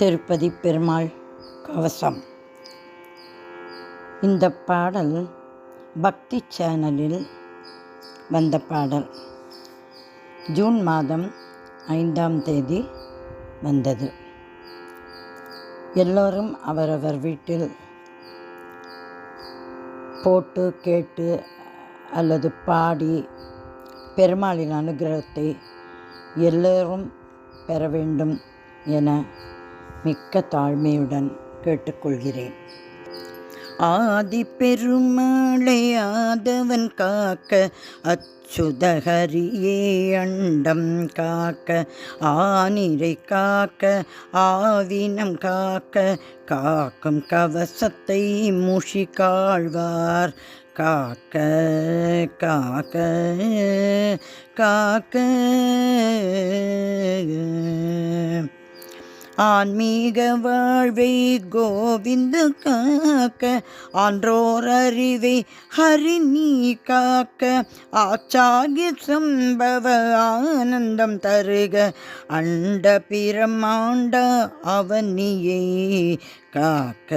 திருப்பதி பெருமாள் கவசம். இந்த பாடல் பக்தி சேனலில் வந்த பாடல். ஜூன் மாதம் 5ஆம் தேதி வந்தது. எல்லோரும் அவரவர் வீட்டில் போட்டு கேட்டு அல்லது பாடி பெருமாளின் அனுகிரகத்தை எல்லோரும் பெற வேண்டும் என மிக்க தாழ்மையுடன் கேட்டுக்கொள்கிறேன். ஆதி பெருமாளை ஆதவன் காக்க, அச்சுதஹரியே அண்டம் காக்க, ஆனிரை காக்க, ஆவினம் காக்க, காக்கும் கவசத்தை முஷிகாழ்வார் காக்க காக்க காக்க. ஆன்மீக வாழ்வை கோவிந்த காக்க, ஆன்றோர் அறிவை ஹரி நீ காக்க, ஆச்சாகிய சம்பவ ஆனந்தம் தருக, அண்ட பிரமாண்ட அவனியை காக்க.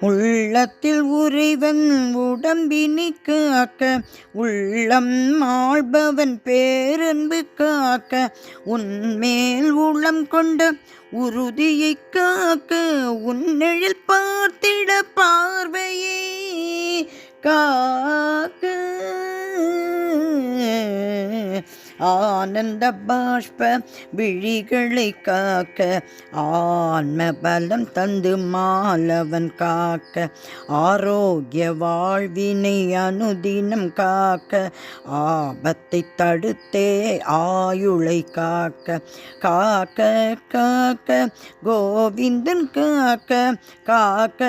உள்ளத்தில் உறைவன் உடம்பினை காக்க, உள்ளம் ஆள்பவன் பேரன்பு காக்க, உன்மேல் உளம் கொண்ட உறுதியை காக்க, உன்னெழில் பார்த்திட பார்வையே காக்க. ஆனந்த பாஷ்ப விழிகளை காக்க, ஆன்ம பலம் தந்து மாலவன் காக்க, ஆரோக்கிய வாழ்வினை அனுதினம் காக்க, ஆபத்தை தடுத்தே ஆயுளை காக்க காக்க காக்க. கோவிந்தன் காக்க காக்க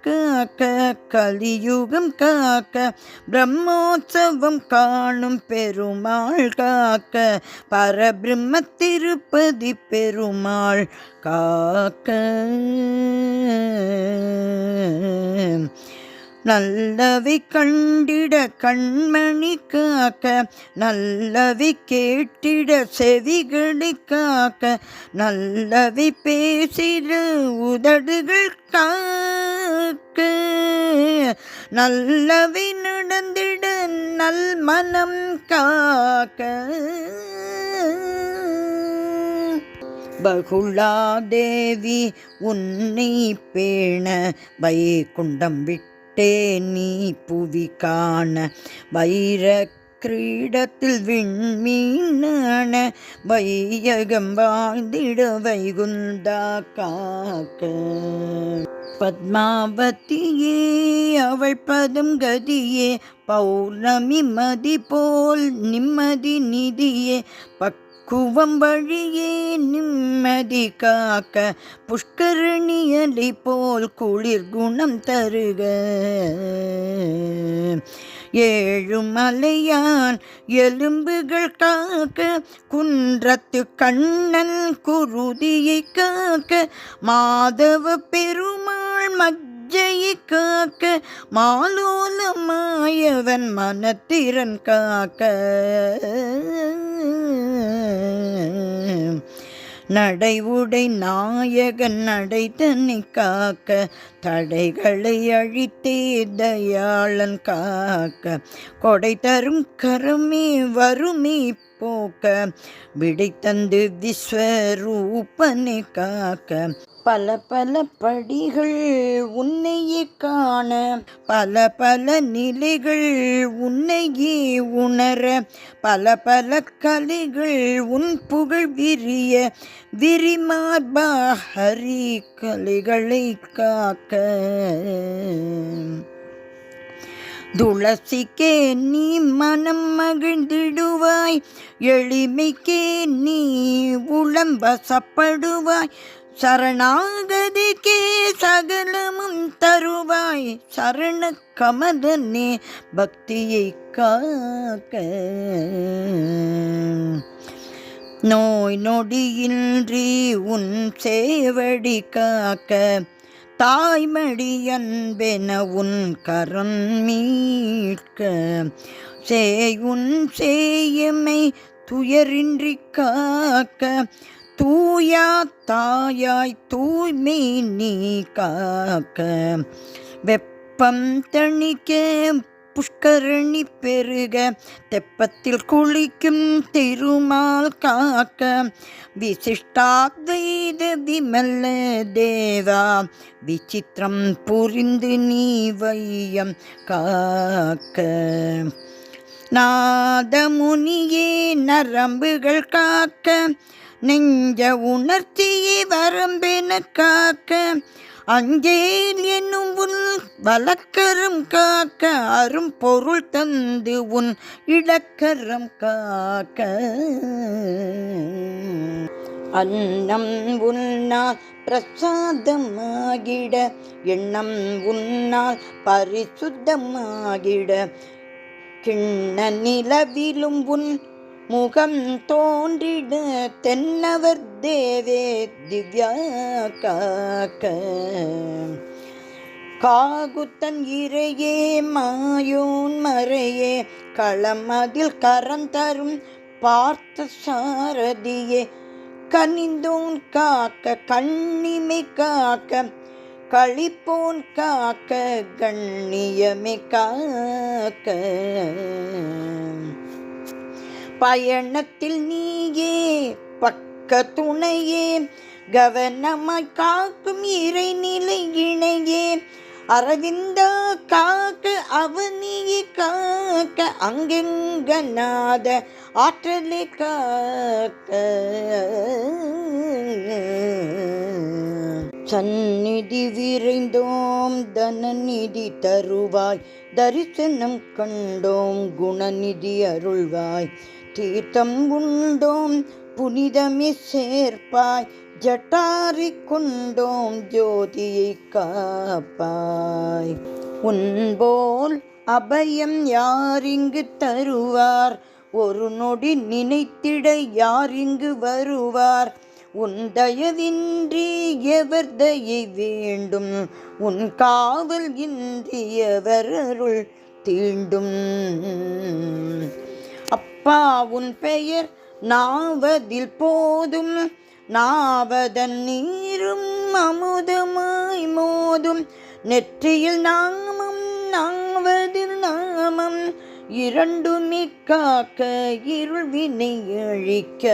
காக்க, கலியுகம் காக்க, பிரம்மோற்சவம் காணும் பெருமாள் காக்க, பரபிரம்ம திருப்பதி பெருமாள் காக்க. நல்லவை கண்டிட கண்மணி காக்க, நல்லவை கேட்டிட செவிகளை காக்க, நல்லவை பேசிட உதடுகள் காக்க, நல்லவை நடந்திட நல் மனம் காக்க. பகுளாதேவி உன்னை பேண, வைகுண்டம் விட்டே நீ புவி காண, வைர கிரீடத்தில் விண்மீனான, வையகம் வாழ்ந்திட வைகுந்தா காக்க. பத்மாவதியே அவள் பதம் கதியே, பௌர்ணமி மதி போல் நிம்மதி நிதியே, பக்குவம் வழியே நிம்மதி காக்க, புஷ்கரணியலை போல் குளிர் குணம் தருக. ஏழுமலையான் எலும்புகள் காக்க, குன்றத்து கண்ணன் குருதியை காக்க, மாதவ பெருமாள் மஜ்ஜையை காக்க, மாலோலமாயவன் மனத்திறன் காக்க. நடை உடை நாயகன் நடை தன்னை காக்க, தடைகளை அழித்தே தயாளன் காக்க, கொடை தரும் கரமே வறுமை போக்க, விடை தந்து விஸ்வரூபனை காக்க. பல பல படிகள் உன்னையே காண, பல பல நிலைகள் உன்னையே உணர, பல பல கலைகள் உன் புகழ் விரிய, விரிமார்பா ஹரி கலைகளை காக்க. துளசிக்கே நீ மனம் மகிழ்ந்திடுவாய், எளிமைக்கே நீ உளம் வசப்படுவாய், சரணாகதிக்கே சகலமும் தருவாய், சரண கமதனே பக்தியை காக்க. நோய் நொடியின்றி உன் சேவடி காக்க, தாய்மடி அன்பென உன் கரம் மீட்க, சேயுன் சேயமை துயரின்றி காக்க தூயா தாயாய் தூய்மை நீ காக்க வெப்பம் தணிக்க புஷ்கரணி பெருக தெப்பத்தில் குளிக்கும் திருமால் காக்க விசிஷ்டாத்வைத விமல தேவா விசித்திரம் புரிந்து நீ வையம் காக்க நாதமுனியே நரம்புகள் காக்க நெஞ்ச உணர்ச்சியை வரம்பென காக்க அஞ்சேல் என்னும் உன் வலக்கரம் காக்க அரும் பொருள் தந்து உன் இடக்கரம் காக்க அன்னம் உன்னால் பிரசாதமாகிட எண்ணம் உன்னால் பரிசுத்தமாகிட கிண்ண நிலவிலும் உன் முகம் தோன்றிட தென்னவர் தேவே திவ்யா காக்க காகுத்தன் இறையே மாயோன் மறையே களமதில் கரந்தரும் பார்த்த சாரதியே கனிந்தோன் காக்க கண்ணிமை காக்க களிப்போன் காக்க கண்ணியமே காக்க பயணத்தில் நீயே பக்க துணையே கவனமாய் காக்கும் இறைநிலை இணையே அரவிந்தா காக்க அவனியை காக்க அங்கெங்கனாத ஆற்றலை காக்க சந்நிதி விரைந்தோம் தனநிதி தருவாய் தரிசனம் கண்டோம் குணநிதி அருள்வாய் தீர்த்தம் உண்டோம் புனிதமே சேர்ப்பாய் ஜட்டாரி கொண்டோம் ஜோதியை காப்பாய் உன்போல் அபயம் யாரிங்கு தருவார் ஒரு நொடி நினைத்திட யாரிங்கு வருவார் உன் தயவின்றி எவர் தயை வேண்டும் உன் காவல் இன்றி எவர் அருள் தீண்டும் அப்பா உன் பெயர் நாவதில் போதும் நாவதன் நீரும் அமுதமாய் மோதும் நெற்றியில் நாமம் நாவதில் நாமம் இரண்டுமே காக்க இருள் வினை அழிக்க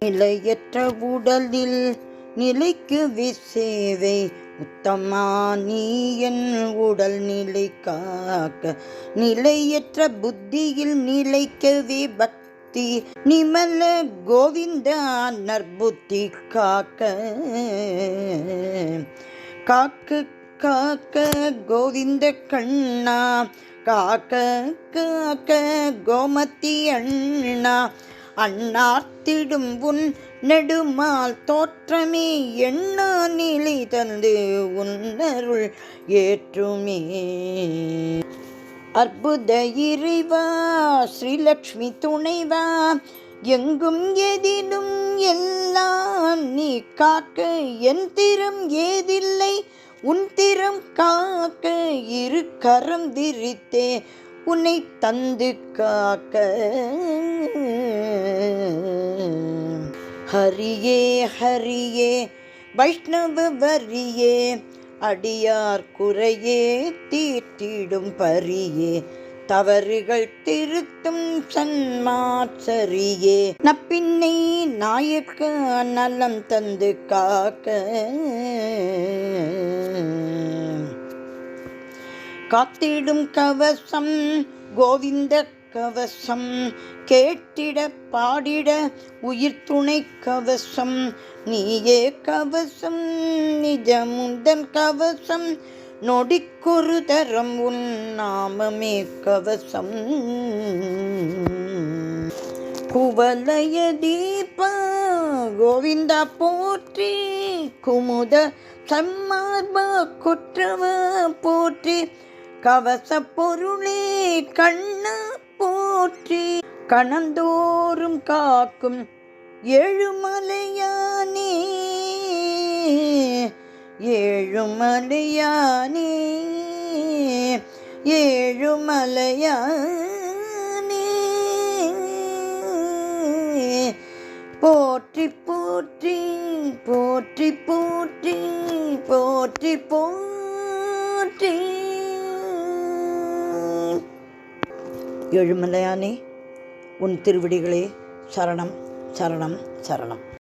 நிலையற்ற உடலில் நிலைக்கு விசேவை உத்தமா நீ என் உடல் நிலை காக்க நிலையற்ற புத்தியில் நிலைக்கவே பக்தி நிமல கோவிந்தா நற்புத்தி காக்க காக்க காக்க கோவிந்த கண்ணா காக்க காக்க கோமதி அண்ணா அண்ணார்த்திடும் உன் நெடுமால் தோற்றமே எண்ணா நிலை தந்து உன்னருள் ஏற்றுமே அற்புத இறைவா ஸ்ரீலக்ஷ்மி துணைவா எங்கும் எதிலும் எல்லாம் நீ காக்க என் திறம் ஏதில்லை உன் திறம் காக்க இரு கரம் விரித்தே உன்னை தந்து காக்க ஹரியே ஹரியே வைஷ்ணவ வரியே அடியார் குறையே தீர்த்திடும் பரியே தவறுகள் திருத்தும் சன்மாச்சரியே நப்பின்னை நாயக்க நலம் தந்து காக்க காத்திடும் கவசம் கோவிந்த கவசம் கேட்டிட பாடிட உயிர் துணை கவசம் நீயே கவசம் நிஜமுந்தன் கவசம் நொடிக்கொரு தரம் உன் நாமமே கவசம் குவலய தீபா கோவிந்தா போற்றி குமுத சம்மார்பா குற்றவ போற்றி கவச பொருளே கண்ணா போற்றி கணந்தோறும் காக்கும் ஏழுமலையானே ஏழுமலையானே ஏழுமலையானே போற்றி போற்றி போற்றி போற்றி. ஏழுமலையானே, உன் திருவடிகளே சரணம் சரணம் சரணம்.